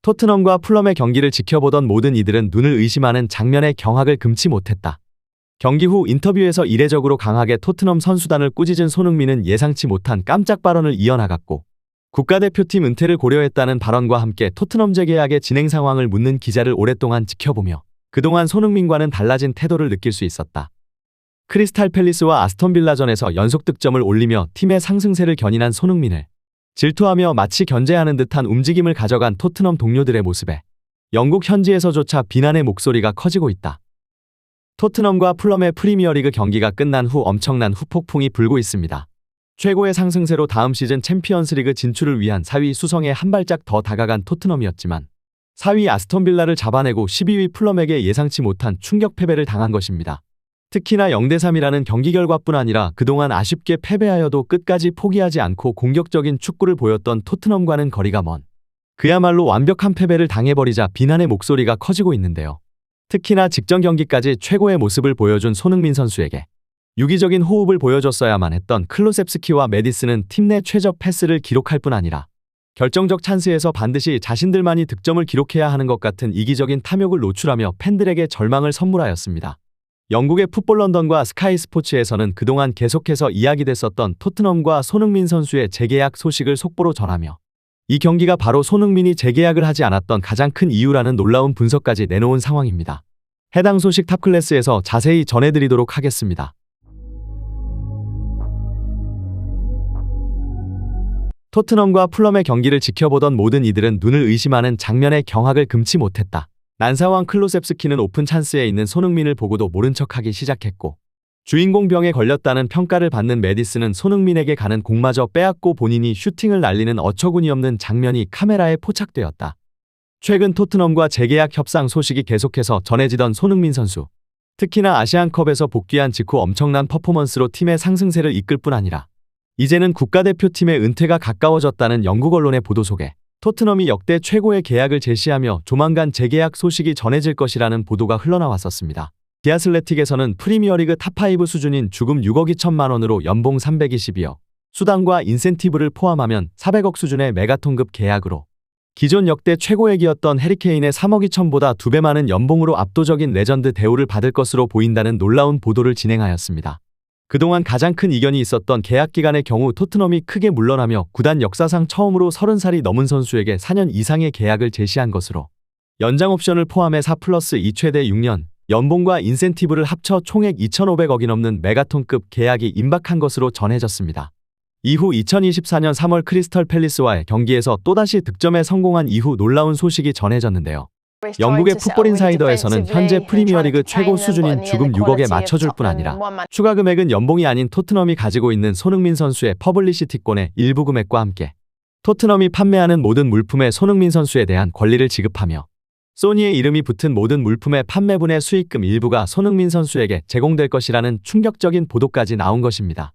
토트넘과 풀럼의 경기를 지켜보던 모든 이들은 눈을 의심하는 장면에 경악을 금치 못했다. 경기 후 인터뷰에서 이례적으로 강하게 토트넘 선수단을 꾸짖은 손흥민은 예상치 못한 깜짝 발언을 이어나갔고, 국가대표팀 은퇴를 고려했다는 발언과 함께 토트넘 재계약의 진행 상황을 묻는 기자를 오랫동안 지켜보며 그동안 손흥민과는 달라진 태도를 느낄 수 있었다. 크리스탈 팰리스와 아스톤빌라전에서 연속 득점을 올리며 팀의 상승세를 견인한 손흥민을 질투하며 마치 견제하는 듯한 움직임을 가져간 토트넘 동료들의 모습에 영국 현지에서조차 비난의 목소리가 커지고 있다. 토트넘과 풀럼의 프리미어리그 경기가 끝난 후 엄청난 후폭풍이 불고 있습니다. 최고의 상승세로 다음 시즌 챔피언스리그 진출을 위한 4위 수성에 한 발짝 더 다가간 토트넘이었지만 4위 아스톤빌라를 잡아내고 12위 풀럼에게 예상치 못한 충격 패배를 당한 것입니다. 특히나 0대3이라는 경기 결과뿐 아니라 그동안 아쉽게 패배하여도 끝까지 포기하지 않고 공격적인 축구를 보였던 토트넘과는 거리가 먼, 그야말로 완벽한 패배를 당해버리자 비난의 목소리가 커지고 있는데요. 특히나 직전 경기까지 최고의 모습을 보여준 손흥민 선수에게 유기적인 호흡을 보여줬어야만 했던 클로셉스키와 메디슨은 팀 내 최저 패스를 기록할 뿐 아니라 결정적 찬스에서 반드시 자신들만이 득점을 기록해야 하는 것 같은 이기적인 탐욕을 노출하며 팬들에게 절망을 선물하였습니다. 영국의 풋볼 런던과 스카이 스포츠에서는 그동안 계속해서 이야기됐었던 토트넘과 손흥민 선수의 재계약 소식을 속보로 전하며 이 경기가 바로 손흥민이 재계약을 하지 않았던 가장 큰 이유라는 놀라운 분석까지 내놓은 상황입니다. 해당 소식 탑클래스에서 자세히 전해드리도록 하겠습니다. 토트넘과 풀럼의 경기를 지켜보던 모든 이들은 눈을 의심하는 장면에 경악을 금치 못했다. 난사왕 클로셉스키는 오픈 찬스에 있는 손흥민을 보고도 모른 척하기 시작했고, 주인공 병에 걸렸다는 평가를 받는 메디슨은 손흥민에게 가는 공마저 빼앗고 본인이 슈팅을 날리는 어처구니 없는 장면이 카메라에 포착되었다. 최근 토트넘과 재계약 협상 소식이 계속해서 전해지던 손흥민 선수. 특히나 아시안컵에서 복귀한 직후 엄청난 퍼포먼스로 팀의 상승세를 이끌 뿐 아니라 이제는 국가대표팀의 은퇴가 가까워졌다는 영국 언론의 보도 속에 토트넘이 역대 최고의 계약을 제시하며 조만간 재계약 소식이 전해질 것이라는 보도가 흘러나왔었습니다. 디아슬레틱에서는 프리미어리그 탑5 수준인 주금 6억 2천만 원으로 연봉 322억, 수당과 인센티브를 포함하면 400억 수준의 메가톤급 계약으로 기존 역대 최고액이었던 해리케인의 3억 2천보다 2배 많은 연봉으로 압도적인 레전드 대우를 받을 것으로 보인다는 놀라운 보도를 진행하였습니다. 그동안 가장 큰 이견이 있었던 계약 기간의 경우 토트넘이 크게 물러나며 구단 역사상 처음으로 30살이 넘은 선수에게 4년 이상의 계약을 제시한 것으로 연장 옵션을 포함해 4+2 최대 6년, 연봉과 인센티브를 합쳐 총액 2,500억이 넘는 메가톤급 계약이 임박한 것으로 전해졌습니다. 이후 2024년 3월 크리스털 팰리스와의 경기에서 또다시 득점에 성공한 이후 놀라운 소식이 전해졌는데요. 영국의 풋볼 인사이더에서는 현재 프리미어리그 최고 수준인 주금 6억에 맞춰줄 뿐 아니라 추가 금액은 연봉이 아닌 토트넘이 가지고 있는 손흥민 선수의 퍼블리시티권의 일부 금액과 함께 토트넘이 판매하는 모든 물품에 손흥민 선수에 대한 권리를 지급하며 소니의 이름이 붙은 모든 물품의 판매분의 수익금 일부가 손흥민 선수에게 제공될 것이라는 충격적인 보도까지 나온 것입니다.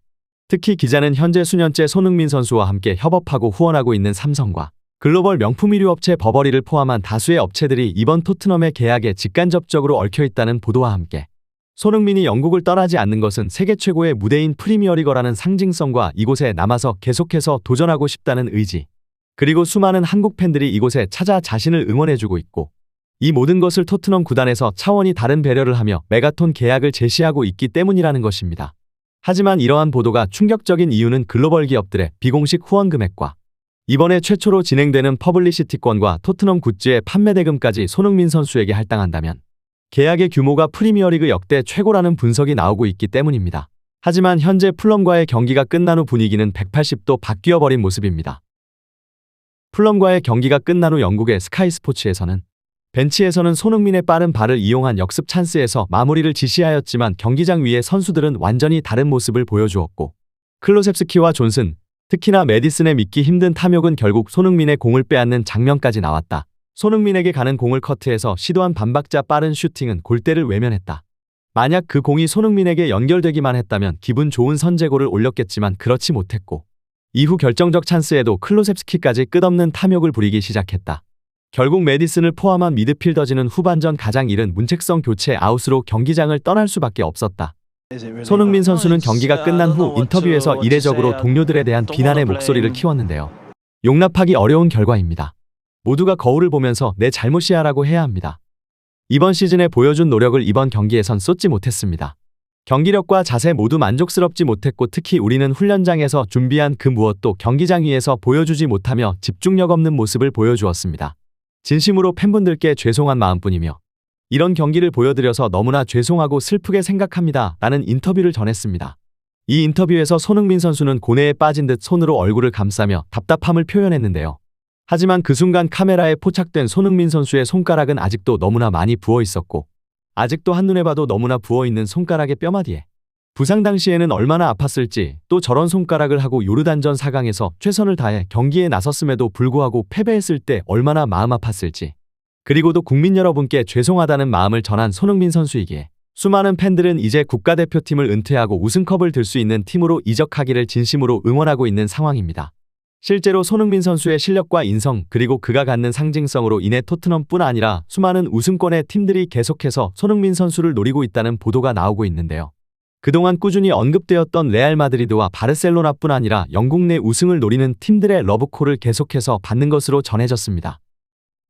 특히 기자는 현재 수년째 손흥민 선수와 함께 협업하고 후원하고 있는 삼성과 글로벌 명품 의류 업체 버버리를 포함한 다수의 업체들이 이번 토트넘의 계약에 직간접적으로 얽혀있다는 보도와 함께 손흥민이 영국을 떠나지 않는 것은 세계 최고의 무대인 프리미어리거라는 상징성과 이곳에 남아서 계속해서 도전하고 싶다는 의지, 그리고 수많은 한국 팬들이 이곳에 찾아 자신을 응원해주고 있고 이 모든 것을 토트넘 구단에서 차원이 다른 배려를 하며 메가톤 계약을 제시하고 있기 때문이라는 것입니다. 하지만 이러한 보도가 충격적인 이유는 글로벌 기업들의 비공식 후원 금액과 이번에 최초로 진행되는 퍼블리시티권과 토트넘 굿즈의 판매 대금까지 손흥민 선수에게 할당한다면 계약의 규모가 프리미어리그 역대 최고라는 분석이 나오고 있기 때문입니다. 하지만 현재 풀럼과의 경기가 끝난 후 분위기는 180도 바뀌어버린 모습입니다. 풀럼과의 경기가 끝난 후 영국의 스카이 스포츠에서는 벤치에서는 손흥민의 빠른 발을 이용한 역습 찬스에서 마무리를 지시하였지만 경기장 위의 선수들은 완전히 다른 모습을 보여주었고 클로셉스키와 존슨, 특히나 메디슨의 믿기 힘든 탐욕은 결국 손흥민의 공을 빼앗는 장면까지 나왔다. 손흥민에게 가는 공을 커트해서 시도한 반박자 빠른 슈팅은 골대를 외면했다. 만약 그 공이 손흥민에게 연결되기만 했다면 기분 좋은 선제골을 올렸겠지만 그렇지 못했고 이후 결정적 찬스에도 클로셉스키까지 끝없는 탐욕을 부리기 시작했다. 결국 메디슨을 포함한 미드필더진은 후반전 가장 이른 문책성 교체 아웃으로 경기장을 떠날 수밖에 없었다. 손흥민 선수는 경기가 끝난 후 인터뷰에서 이례적으로 동료들에 대한 비난의 목소리를 키웠는데요. 용납하기 어려운 결과입니다. 모두가 거울을 보면서 내 잘못이야라고 해야 합니다. 이번 시즌에 보여준 노력을 이번 경기에선 쏟지 못했습니다. 경기력과 자세 모두 만족스럽지 못했고 특히 우리는 훈련장에서 준비한 그 무엇도 경기장 위에서 보여주지 못하며 집중력 없는 모습을 보여주었습니다. 진심으로 팬분들께 죄송한 마음뿐이며 이런 경기를 보여드려서 너무나 죄송하고 슬프게 생각합니다. 라는 인터뷰를 전했습니다. 이 인터뷰에서 손흥민 선수는 고뇌에 빠진 듯 손으로 얼굴을 감싸며 답답함을 표현했는데요. 하지만 그 순간 카메라에 포착된 손흥민 선수의 손가락은 아직도 너무나 많이 부어 있었고 아직도 한눈에 봐도 너무나 부어있는 손가락의 뼈마디에 부상 당시에는 얼마나 아팠을지 또 저런 손가락을 하고 요르단전 4강에서 최선을 다해 경기에 나섰음에도 불구하고 패배했을 때 얼마나 마음 아팠을지 그리고도 국민 여러분께 죄송하다는 마음을 전한 손흥민 선수이기에 수많은 팬들은 이제 국가대표팀을 은퇴하고 우승컵을 들 수 있는 팀으로 이적하기를 진심으로 응원하고 있는 상황입니다. 실제로 손흥민 선수의 실력과 인성 그리고 그가 갖는 상징성으로 인해 토트넘뿐 아니라 수많은 우승권의 팀들이 계속해서 손흥민 선수를 노리고 있다는 보도가 나오고 있는데요. 그동안 꾸준히 언급되었던 레알 마드리드와 바르셀로나뿐 아니라 영국 내 우승을 노리는 팀들의 러브콜을 계속해서 받는 것으로 전해졌습니다.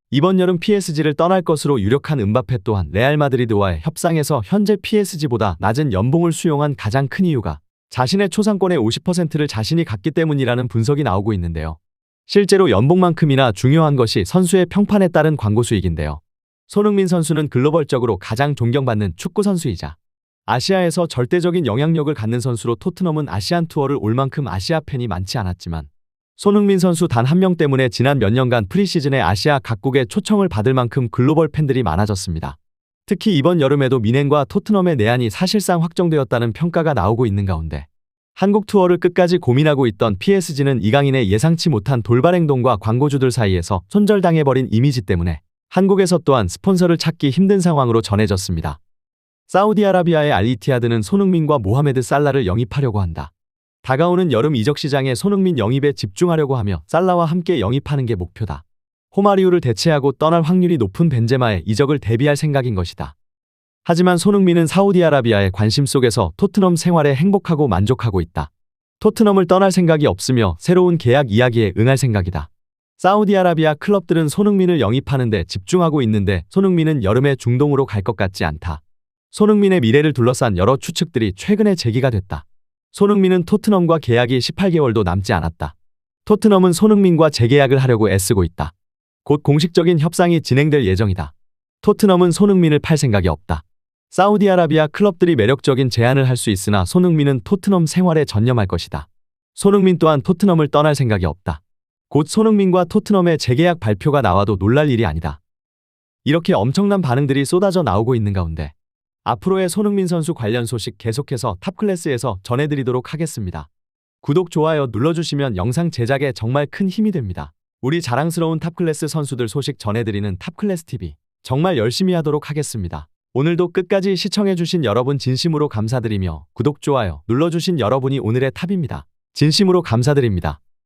이번 여름 PSG를 떠날 것으로 유력한 음바페 또한 레알 마드리드와의 협상에서 현재 PSG보다 낮은 연봉을 수용한 가장 큰 이유가 자신의 초상권의 50%를 자신이 갖기 때문이라는 분석이 나오고 있는데요. 실제로 연봉만큼이나 중요한 것이 선수의 평판에 따른 광고 수익인데요. 손흥민 선수는 글로벌적으로 가장 존경받는 축구 선수이자 아시아에서 절대적인 영향력을 갖는 선수로 토트넘은 아시안 투어를 올 만큼 아시아 팬이 많지 않았지만 손흥민 선수 단 한 명 때문에 지난 몇 년간 프리시즌에 아시아 각국의 초청을 받을 만큼 글로벌 팬들이 많아졌습니다. 특히 이번 여름에도 미넨과 토트넘의 내한이 사실상 확정되었다는 평가가 나오고 있는 가운데 한국 투어를 끝까지 고민하고 있던 PSG는 이강인의 예상치 못한 돌발 행동과 광고주들 사이에서 손절당해버린 이미지 때문에 한국에서 또한 스폰서를 찾기 힘든 상황으로 전해졌습니다. 사우디아라비아의 알이티하드는 손흥민과 모하메드 살라를 영입하려고 한다. 다가오는 여름 이적 시장에 손흥민 영입에 집중하려고 하며 살라와 함께 영입하는 게 목표다. 호마리우를 대체하고 떠날 확률이 높은 벤제마의 이적을 대비할 생각인 것이다. 하지만 손흥민은 사우디아라비아의 관심 속에서 토트넘 생활에 행복하고 만족하고 있다. 토트넘을 떠날 생각이 없으며 새로운 계약 이야기에 응할 생각이다. 사우디아라비아 클럽들은 손흥민을 영입하는 데 집중하고 있는데 손흥민은 여름에 중동으로 갈 것 같지 않다. 손흥민의 미래를 둘러싼 여러 추측들이 최근에 제기가 됐다. 손흥민은 토트넘과 계약이 18개월도 남지 않았다. 토트넘은 손흥민과 재계약을 하려고 애쓰고 있다. 곧 공식적인 협상이 진행될 예정이다. 토트넘은 손흥민을 팔 생각이 없다. 사우디아라비아 클럽들이 매력적인 제안을 할 수 있으나 손흥민은 토트넘 생활에 전념할 것이다. 손흥민 또한 토트넘을 떠날 생각이 없다. 곧 손흥민과 토트넘의 재계약 발표가 나와도 놀랄 일이 아니다. 이렇게 엄청난 반응들이 쏟아져 나오고 있는 가운데 앞으로의 손흥민 선수 관련 소식 계속해서 탑클래스에서 전해드리도록 하겠습니다. 구독, 좋아요 눌러주시면 영상 제작에 정말 큰 힘이 됩니다. 우리 자랑스러운 탑클래스 선수들 소식 전해드리는 탑클래스TV 정말 열심히 하도록 하겠습니다. 오늘도 끝까지 시청해주신 여러분 진심으로 감사드리며 구독, 좋아요 눌러주신 여러분이 오늘의 탑입니다. 진심으로 감사드립니다.